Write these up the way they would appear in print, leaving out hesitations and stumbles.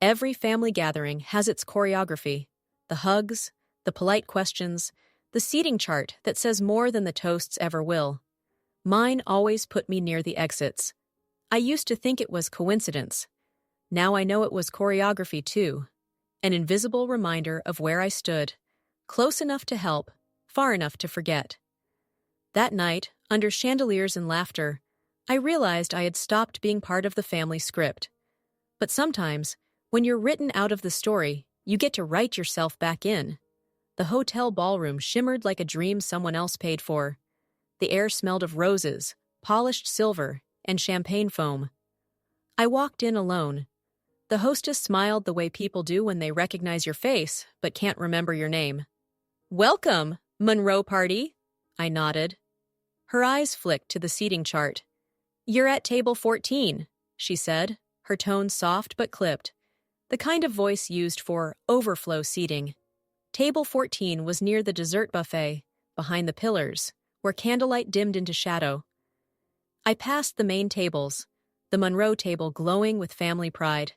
Every family gathering has its choreography. The hugs, the polite questions, the seating chart that says more than the toasts ever will. Mine always put me near the exits. I used to think it was coincidence. Now I know it was choreography too. An invisible reminder of where I stood, close enough to help, far enough to forget. That night, under chandeliers and laughter, I realized I had stopped being part of the family script. But sometimes, when you're written out of the story, you get to write yourself back in. The hotel ballroom shimmered like a dream someone else paid for. The air smelled of roses, polished silver, and champagne foam. I walked in alone. The hostess smiled the way people do when they recognize your face but can't remember your name. "Welcome, Monroe Party," I nodded. Her eyes flicked to the seating chart. "You're at table 14, she said, her tone soft but clipped, the kind of voice used for overflow seating. Table 14 was near the dessert buffet, behind the pillars, where candlelight dimmed into shadow. I passed the main tables, the Monroe table glowing with family pride,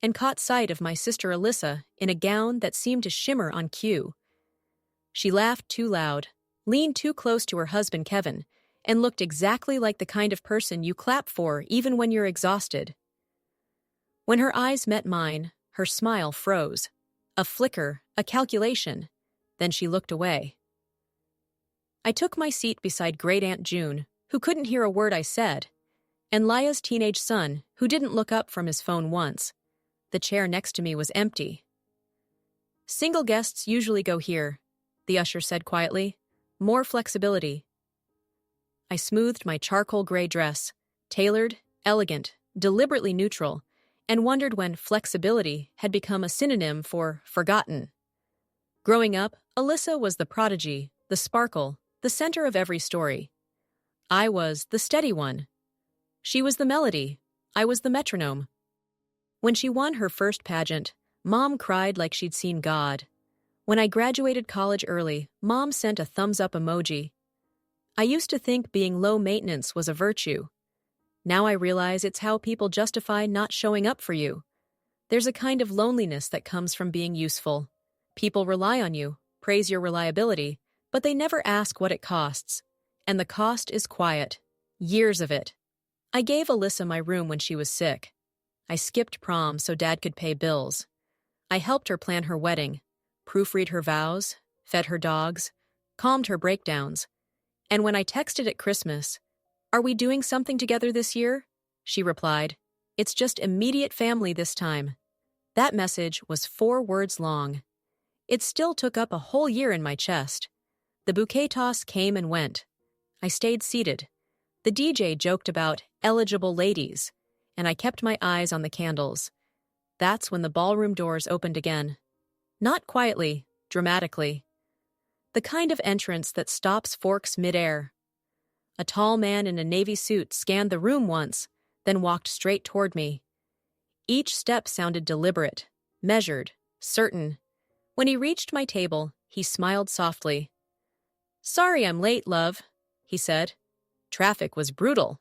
and caught sight of my sister Alyssa in a gown that seemed to shimmer on cue. She laughed too loud, leaned too close to her husband Kevin, and looked exactly like the kind of person you clap for even when you're exhausted. When her eyes met mine, her smile froze. A flicker, a calculation. Then she looked away. I took my seat beside Great Aunt June, who couldn't hear a word I said, and Laya's teenage son, who didn't look up from his phone once. The chair next to me was empty. "Single guests usually go here," the usher said quietly. "More flexibility." I smoothed my charcoal gray dress, tailored, elegant, deliberately neutral, and wondered when flexibility had become a synonym for forgotten. Growing up, Alyssa was the prodigy, the sparkle, the center of every story. I was the steady one. She was the melody. I was the metronome. When she won her first pageant, Mom cried like she'd seen God. When I graduated college early, Mom sent a thumbs-up emoji. I used to think being low maintenance was a virtue. Now I realize it's how people justify not showing up for you. There's a kind of loneliness that comes from being useful. People rely on you, praise your reliability, but they never ask what it costs. And the cost is quiet. Years of it. I gave Alyssa my room when she was sick. I skipped prom so Dad could pay bills. I helped her plan her wedding, proofread her vows, fed her dogs, calmed her breakdowns. And when I texted at Christmas, "Are we doing something together this year?" she replied, "It's just immediate family this time." That message was 4 words long. It still took up a whole year in my chest. The bouquet toss came and went. I stayed seated. The DJ joked about eligible ladies, and I kept my eyes on the candles. That's when the ballroom doors opened again. Not quietly, dramatically. The kind of entrance that stops forks midair. A tall man in a navy suit scanned the room once, then walked straight toward me. Each step sounded deliberate, measured, certain. When he reached my table, he smiled softly. "Sorry I'm late, love," he said. "Traffic was brutal."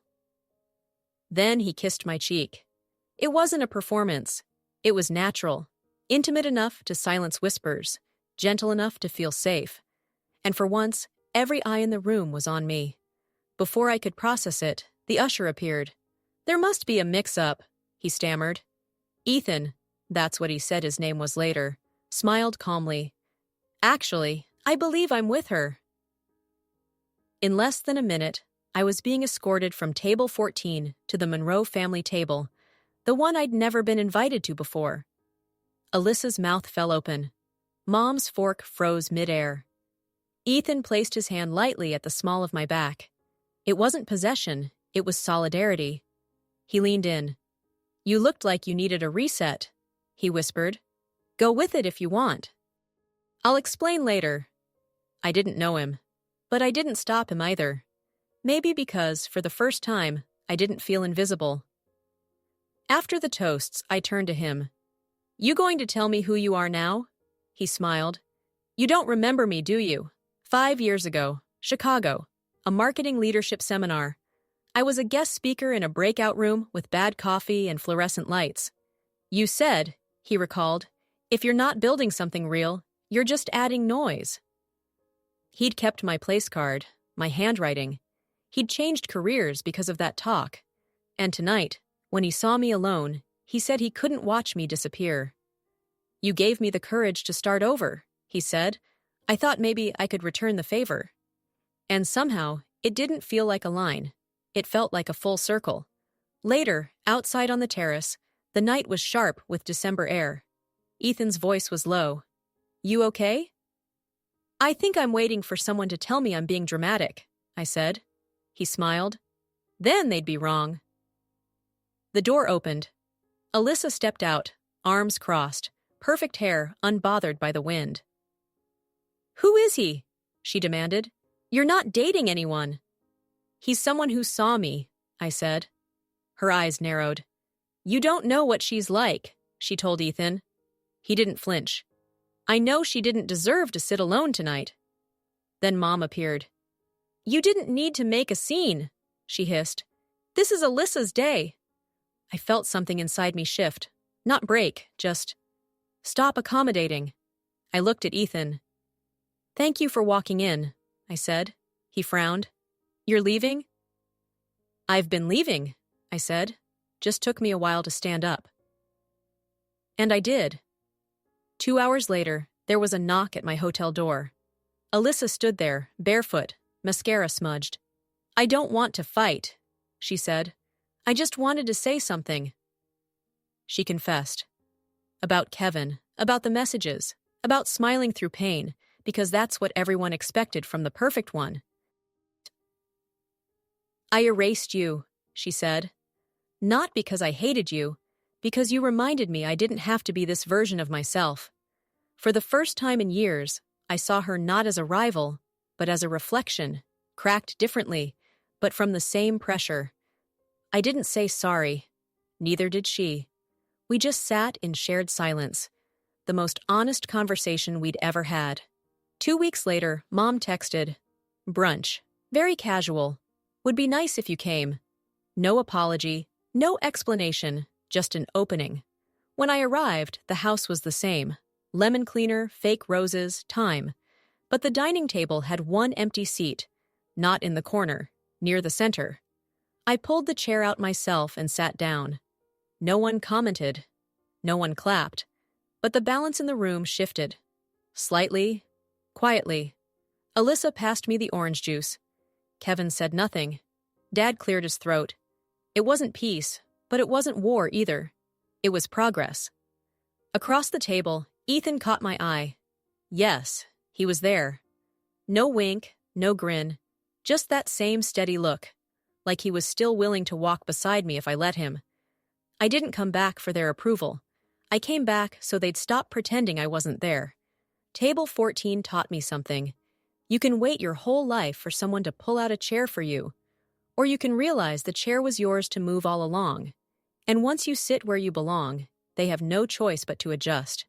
Then he kissed my cheek. It wasn't a performance. It was natural, intimate enough to silence whispers, gentle enough to feel safe. And for once, every eye in the room was on me. Before I could process it, the usher appeared. "There must be a mix-up," he stammered. Ethan, that's what he said his name was later, smiled calmly. "Actually, I believe I'm with her." In less than a minute, I was being escorted from table 14 to the Monroe family table, the one I'd never been invited to before. Alyssa's mouth fell open. Mom's fork froze midair. Ethan placed his hand lightly at the small of my back. It wasn't possession, it was solidarity. He leaned in. "You looked like you needed a reset," he whispered. "Go with it if you want." "I'll explain later." I didn't know him, but I didn't stop him either. Maybe because, for the first time, I didn't feel invisible. After the toasts, I turned to him. "You going to tell me who you are now?" He smiled. "You don't remember me, do you? 5 years ago, Chicago, a marketing leadership seminar. I was a guest speaker in a breakout room with bad coffee and fluorescent lights. You said, he recalled. If you're not building something real, you're just adding noise. He'd kept my place card, my handwriting. He'd changed careers because of that talk. And tonight, when he saw me alone, he said he couldn't watch me disappear. You gave me the courage to start over, he said. I thought maybe I could return the favor. And somehow, it didn't feel like a line. It felt like a full circle. Later, outside on the terrace, the night was sharp with December air. Ethan's voice was low. You okay? I think I'm waiting for someone to tell me I'm being dramatic, I said. He smiled. Then they'd be wrong. The door opened. Alyssa stepped out, arms crossed, perfect hair unbothered by the wind. Who is he? She demanded. You're not dating anyone. He's someone who saw me, I said. Her eyes narrowed. You don't know what she's like, she told Ethan. He didn't flinch. I know she didn't deserve to sit alone tonight. Then Mom appeared. You didn't need to make a scene, she hissed. This is Alyssa's day. I felt something inside me shift. Not break, just stop accommodating. I looked at Ethan. Thank you for walking in, I said. He frowned. You're leaving? I've been leaving, I said. Just took me a while to stand up. And I did. 2 hours later, there was a knock at my hotel door. Alyssa stood there, barefoot, mascara smudged. I don't want to fight, she said. I just wanted to say something. She confessed. About Kevin, about the messages, about smiling through pain, because that's what everyone expected from the perfect one. I erased you, she said. Not because I hated you, because you reminded me I didn't have to be this version of myself. For the first time in years, I saw her not as a rival, but as a reflection, cracked differently, but from the same pressure. I didn't say sorry. Neither did she. We just sat in shared silence, the most honest conversation we'd ever had. 2 weeks later, Mom texted, brunch, very casual. Would be nice if you came. No apology, no explanation, just an opening. When I arrived, the house was the same. Lemon cleaner, fake roses, thyme. But the dining table had one empty seat, not in the corner, near the center. I pulled the chair out myself and sat down. No one commented. No one clapped. But the balance in the room shifted. Slightly, quietly. Alyssa passed me the orange juice. Kevin said nothing. Dad cleared his throat. It wasn't peace, but it wasn't war either. It was progress. Across the table, Ethan caught my eye. Yes, he was there. No wink, no grin, just that same steady look, like he was still willing to walk beside me if I let him. I didn't come back for their approval. I came back so they'd stop pretending I wasn't there. Table 14 taught me something. You can wait your whole life for someone to pull out a chair for you, or you can realize the chair was yours to move all along. And once you sit where you belong, they have no choice but to adjust.